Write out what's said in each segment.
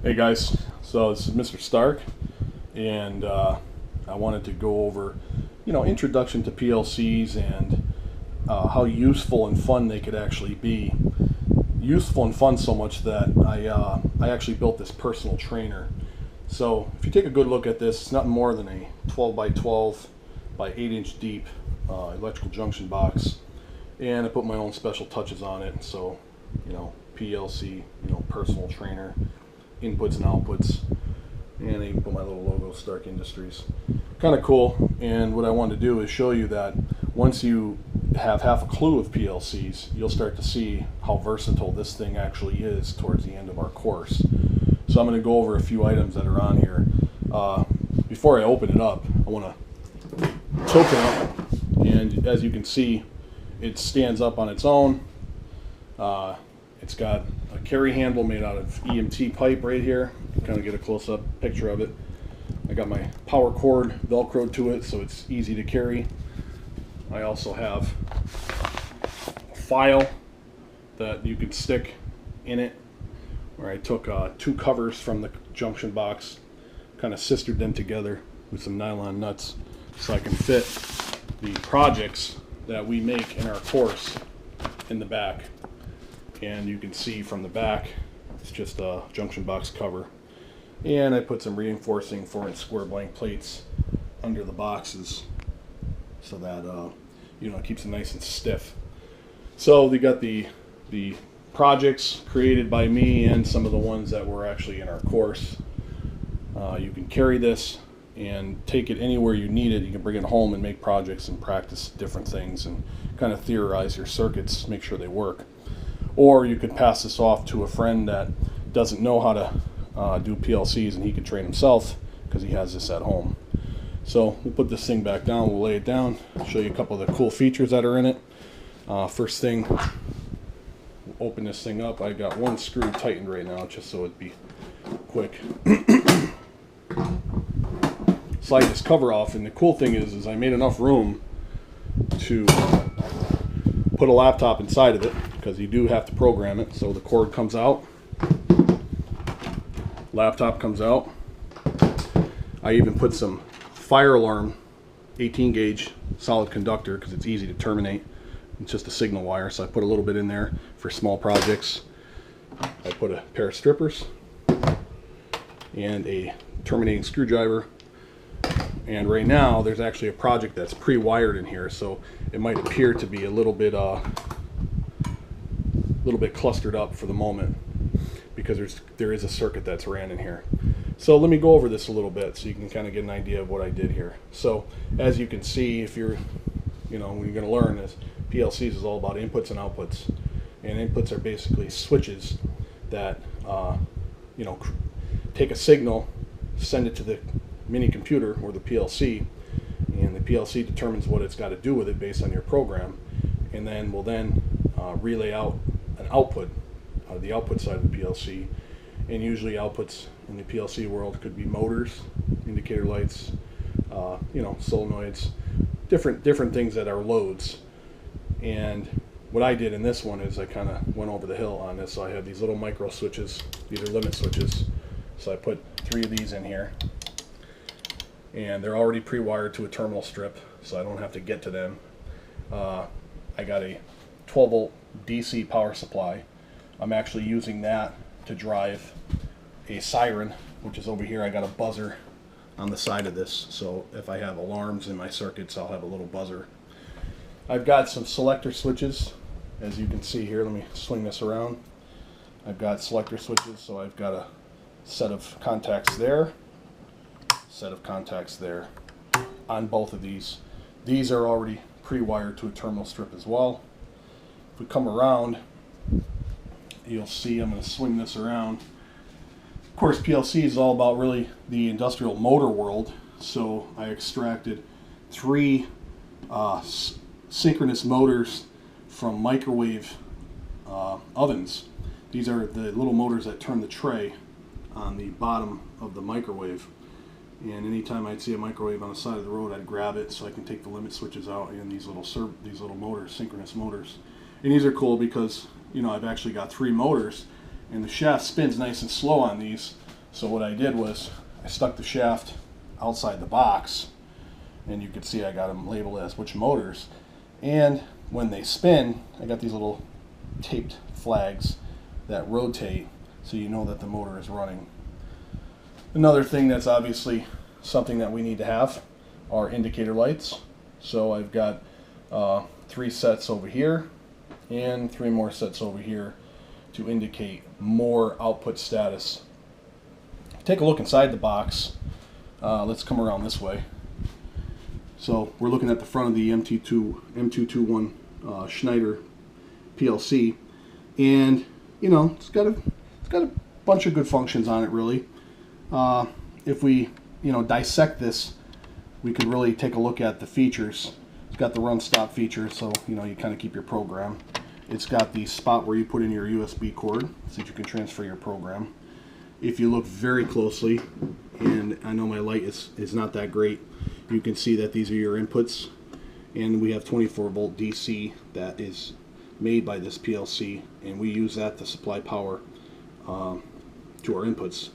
Hey guys, so this is Mr. Stark, and I wanted to go over, introduction to PLCs and how useful and fun they could actually be. Useful and fun so much that I actually built this personal trainer. So if you take a good look at this, it's nothing more than a 12 by 12 by 8 inch deep electrical junction box, and I put my own special touches on it. So, PLC, personal trainer, inputs and outputs, and I even put my little logo, Stark Industries. Kind of cool. And what I wanted to do is show you that once you have half a clue of PLCs, you'll start to see how versatile this thing actually is towards the end of our course. So I'm going to go over a few items that are on here. Before I open it up, I want to tilt it up, and as you can see, it stands up on its own. It's got a carry handle made out of EMT pipe right here. You can kind of get a close-up picture of it. I got my power cord velcroed to it so it's easy to carry. I also have a file that you can stick in it, where I took two covers from the junction box, kind of sistered them together with some nylon nuts so I can fit the projects that we make in our course in the back. And you can see from the back, it's just a junction box cover. And I put some reinforcing 4-inch square blank plates under the boxes so that it keeps it nice and stiff. So we got the projects created by me and some of the ones that were actually in our course. You can carry this and take it anywhere you need it. You can bring it home and make projects and practice different things and kind of theorize your circuits, make sure they work. Or you could pass this off to a friend that doesn't know how to do PLCs, and he could train himself because he has this at home. So we'll put this thing back down, we'll lay it down, show you a couple of the cool features that are in it. First thing, we'll open this thing up. I got one screw tightened right now just so it'd be quick. Slide this cover off, and the cool thing is I made enough room to put a laptop inside of it, because you do have to program it. So the cord comes out, laptop comes out. I even put some fire alarm 18 gauge solid conductor because it's easy to terminate. It's just a signal wire, so I put a little bit in there for small projects. I put a pair of strippers and a terminating screwdriver. And right now there's actually a project that's pre-wired in here, so it might appear to be a little bit clustered up for the moment because there is a circuit that's ran in here. So let me go over this a little bit so you can kind of get an idea of what I did here. So as you can see, if you're when you're going to learn this, PLCs is all about inputs and outputs, and inputs are basically switches that take a signal, send it to the mini computer or the PLC, and the PLC determines what it's got to do with it based on your program, and then will relay out an output out of the output side of the PLC. And usually outputs in the PLC world could be motors, indicator lights, solenoids, different things that are loads. And what I did in this one is I kind of went over the hill on this. So I have these little micro switches. These are limit switches. So I put 3 of these in here, and they're already pre-wired to a terminal strip, so I don't have to get to them. I got a 12 volt DC power supply. I'm actually using that to drive a siren, which is over here. I got a buzzer on the side of this, so if I have alarms in my circuits, I'll have a little buzzer. I've got some selector switches, as you can see here. Let me swing this around. I've got selector switches, so I've got a set of contacts there, set of contacts there on both of these. These are already pre-wired to a terminal strip as well. If we come around, you'll see I'm going to swing this around. Of course, PLC is all about really the industrial motor world, so I extracted 3 synchronous motors from microwave ovens. These are the little motors that turn the tray on the bottom of the microwave. And anytime I'd see a microwave on the side of the road, I'd grab it so I can take the limit switches out and these little motors, synchronous motors. And these are cool because I've actually got 3 motors, and the shaft spins nice and slow on these, So what I did was I stuck the shaft outside the box, and you can see I got them labeled as which motors. And when they spin, I got these little taped flags that rotate so you know that the motor is running. Another thing that's obviously something that we need to have are indicator lights. So I've got 3 sets over here and 3 more sets over here to indicate more output status. Take a look inside the box. Let's come around this way. So we're looking at the front of the M221 Schneider PLC, and you know it's got a bunch of good functions on it, really. If we dissect this, we could really take a look at the features. It's got the run stop feature, so you kind of keep your program. It's got the spot where you put in your USB cord so that you can transfer your program. If you look very closely, and I know my light is not that great, you can see that these are your inputs, and we have 24 volt DC that is made by this PLC, and we use that to supply power to our inputs.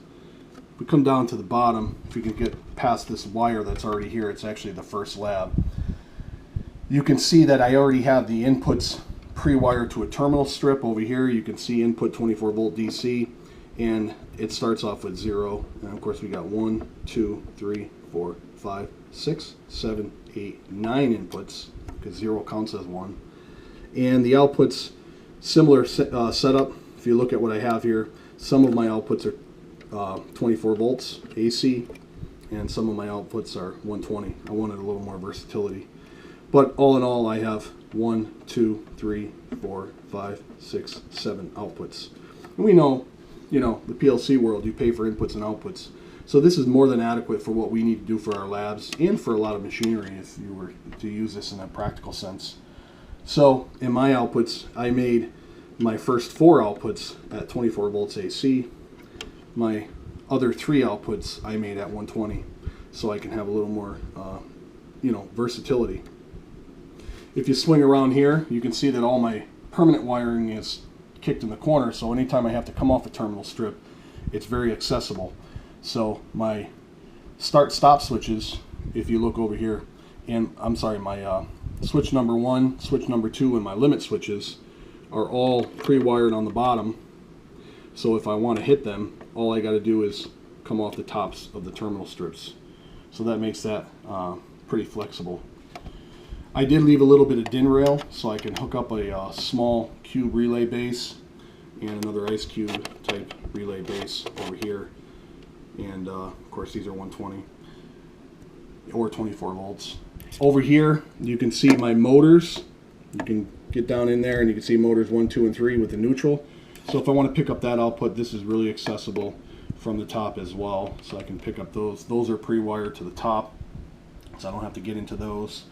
We come down to the bottom. If you can get past this wire that's already here, it's actually the first lab. You can see that I already have the inputs pre-wired to a terminal strip over here. You can see input 24 volt DC, and it starts off with 0, and of course we got 1, 2, 3, 4, 5, 6, 7, 8, 9 inputs, because 0 counts as 1. And the outputs, similar setup. If you look at what I have here, some of my outputs are 24 volts AC, and some of my outputs are 120. I wanted a little more versatility. But all in all, I have 1, 2, 3, 4, 5, 6, 7 outputs. And we know, the PLC world, you pay for inputs and outputs. So this is more than adequate for what we need to do for our labs and for a lot of machinery if you were to use this in a practical sense. So in my outputs, I made my first 4 outputs at 24 volts AC. My other 3 outputs I made at 120, so I can have a little more, versatility. If you swing around here, you can see that all my permanent wiring is kicked in the corner, so anytime I have to come off a terminal strip, it's very accessible. So my start-stop switches, if you look over here, and I'm sorry, my switch number 1, switch number 2, and my limit switches are all pre-wired on the bottom. So if I want to hit them, all I got to do is come off the tops of the terminal strips. So that makes that pretty flexible. I did leave a little bit of DIN rail so I can hook up a small cube relay base and another ice cube type relay base over here. And of course these are 120 or 24 volts. Over here you can see my motors. You can get down in there and you can see motors 1, 2, and 3 with the neutral. So if I want to pick up that output, this is really accessible from the top as well. So I can pick up those. Those are pre-wired to the top, so I don't have to get into those.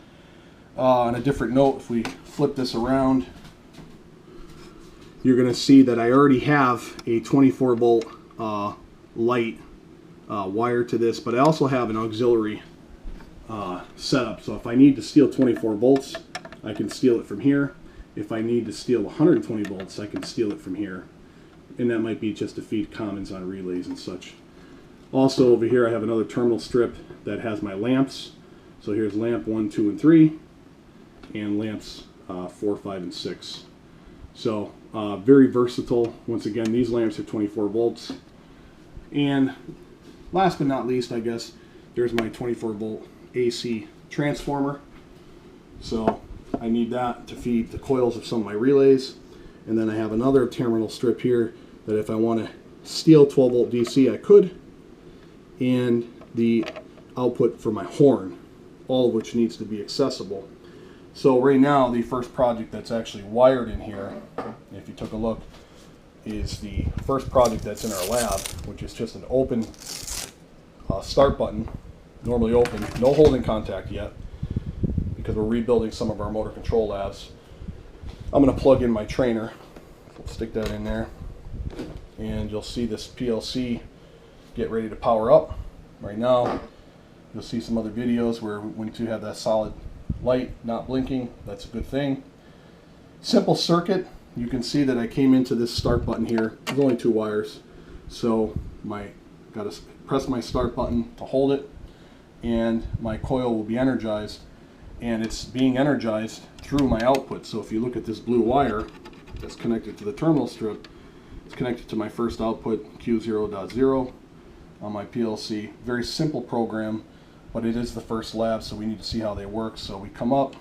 On a different note, if we flip this around, you're going to see that I already have a 24 volt light wired to this, but I also have an auxiliary setup. So if I need to steal 24 volts, I can steal it from here. If I need to steal 120 volts, I can steal it from here. And that might be just to feed commons on relays and such. Also over here I have another terminal strip that has my lamps. So here's lamp 1, 2, and 3, and lamps 4, 5, and 6. So very versatile. Once again, these lamps are 24 volts. And last but not least, I guess, there's my 24 volt AC transformer. So I need that to feed the coils of some of my relays. And then I have another terminal strip here that if I want to steal 12 volt DC, I could. And the output for my horn, all of which needs to be accessible. So right now, the first project that's actually wired in here, if you took a look, is the first project that's in our lab, which is just an open start button, normally open, no holding contact yet, because we're rebuilding some of our motor control labs. I'm going to plug in my trainer, stick that in there, and you'll see this PLC get ready to power up. Right now, you'll see some other videos where when you have that solid light not blinking, that's a good thing. Simple circuit. You can see that I came into this start button here. There's only 2 wires. So my got to press my start button to hold it, and my coil will be energized, and it's being energized through my output. So if you look at this blue wire that's connected to the terminal strip, it's connected to my first output, Q0.0 on my PLC. Very simple program, but it is the first lab, so we need to see how they work. So we come up,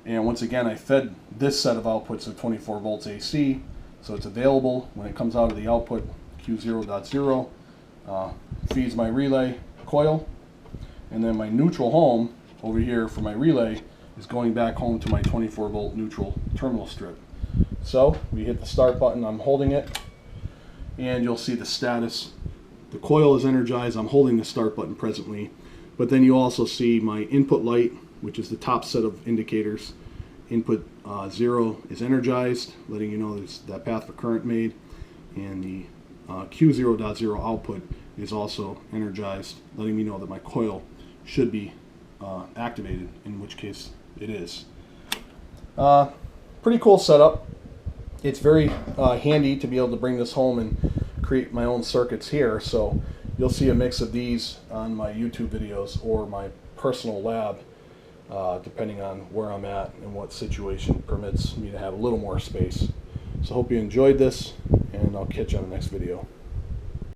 and once again I fed this set of outputs at 24 volts AC, so it's available when it comes out of the output. Q0.0 feeds my relay coil, and then my neutral home over here for my relay is going back home to my 24 volt neutral terminal strip. So we hit the start button, I'm holding it, and you'll see the status. The coil is energized, I'm holding the start button presently, but then you also see my input light, which is the top set of indicators. Input 0 is energized, letting you know there's that path of current made, and the Q0.0 output is also energized, letting me know that my coil should be activated, in which case it is. Pretty cool setup. It's very handy to be able to bring this home and create my own circuits here, so you'll see a mix of these on my YouTube videos or my personal lab, depending on where I'm at and what situation permits me to have a little more space. So hope you enjoyed this, and I'll catch you on the next video.